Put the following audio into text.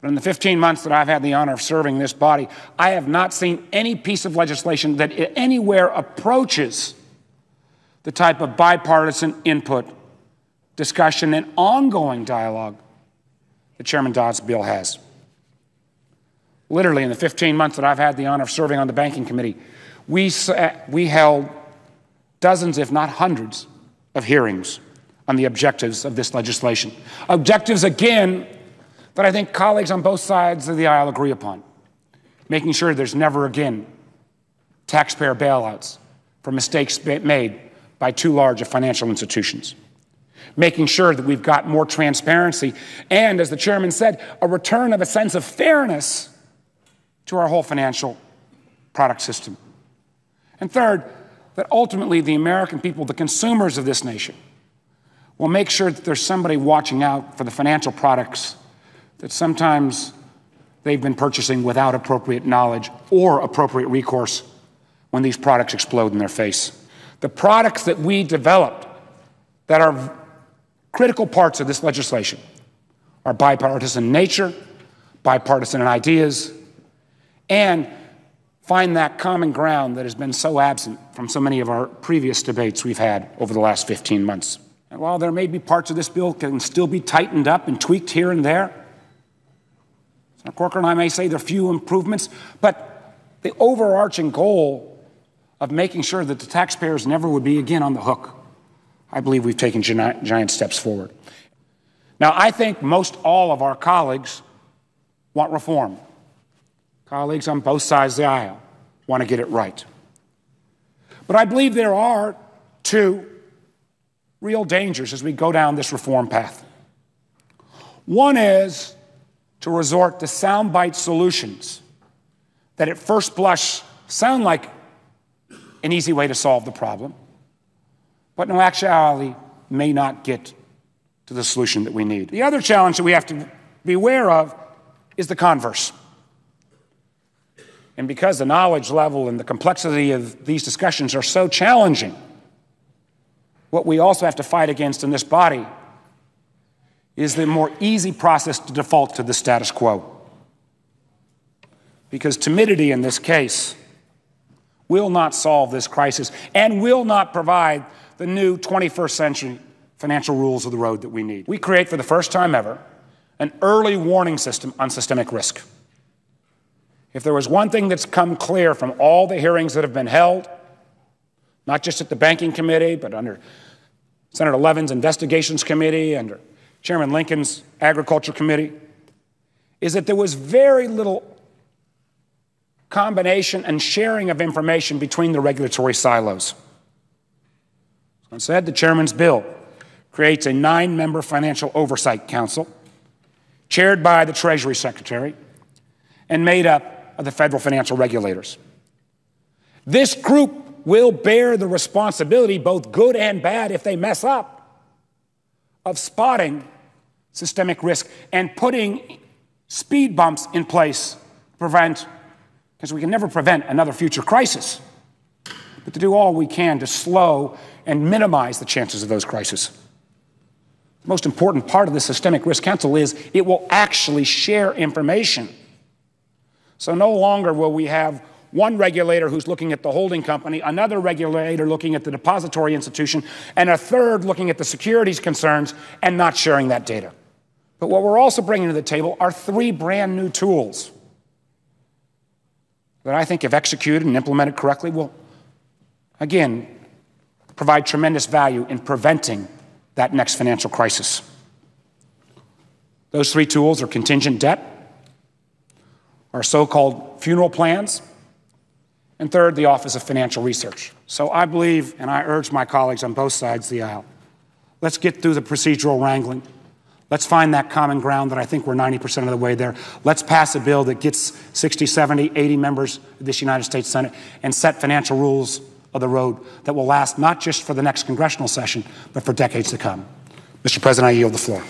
But in the 15 months that I've had the honor of serving this body, I have not seen any piece of legislation that anywhere approaches the type of bipartisan input, discussion, and ongoing dialogue that Chairman Dodd's bill has. Literally, in the 15 months that I've had the honor of serving on the Banking Committee, we held dozens, if not hundreds, of hearings on the objectives of this legislation. Objectives, again, that I think colleagues on both sides of the aisle agree upon. Making sure there's never again taxpayer bailouts for mistakes made by too large of financial institutions. Making sure that we've got more transparency and, as the chairman said, a return of a sense of fairness to our whole financial product system. And third, that ultimately the American people, the consumers of this nation, will make sure that there's somebody watching out for the financial products that sometimes they've been purchasing without appropriate knowledge or appropriate recourse when these products explode in their face. The products that we developed that are critical parts of this legislation are bipartisan in nature, bipartisan in ideas, and find that common ground that has been so absent from so many of our previous debates we've had over the last 15 months. And while there may be parts of this bill that can still be tightened up and tweaked here and there, Senator Corker and I may say there are few improvements, but the overarching goal of making sure that the taxpayers never would be again on the hook, I believe we've taken giant steps forward. Now, I think most all of our colleagues want reform. Colleagues on both sides of the aisle want to get it right. But I believe there are two real dangers as we go down this reform path. One is to resort to soundbite solutions that at first blush sound like an easy way to solve the problem, but in actuality may not get to the solution that we need. The other challenge that we have to be aware of is the converse. And because the knowledge level and the complexity of these discussions are so challenging, what we also have to fight against in this body is the more easy process to default to the status quo. Because timidity in this case will not solve this crisis and will not provide the new 21st century financial rules of the road that we need. We create for the first time ever an early warning system on systemic risk. If there was one thing that's come clear from all the hearings that have been held, not just at the Banking Committee, but under Senator Levin's Investigations Committee, under Chairman Lincoln's Agriculture Committee, is that there was very little combination and sharing of information between the regulatory silos. As I said, the chairman's bill creates a 9-member Financial Oversight Council, chaired by the Treasury Secretary, and made up of the federal financial regulators. This group will bear the responsibility, both good and bad if they mess up, of spotting systemic risk and putting speed bumps in place to prevent, because we can never prevent another future crisis, but to do all we can to slow and minimize the chances of those crises. The most important part of the Systemic Risk Council is it will actually share information. So no longer will we have one regulator who's looking at the holding company, another regulator looking at the depository institution, and a third looking at the securities concerns and not sharing that data. But what we're also bringing to the table are 3 brand new tools that I think, if executed and implemented correctly, will, again, provide tremendous value in preventing that next financial crisis. Those 3 tools are contingent debt, our so-called funeral plans, and third, the Office of Financial Research. So I believe, and I urge my colleagues on both sides of the aisle, let's get through the procedural wrangling. Let's find that common ground that I think we're 90% of the way there. Let's pass a bill that gets 60, 70, 80 members of this United States Senate and set financial rules of the road that will last not just for the next congressional session, but for decades to come. Mr. President, I yield the floor.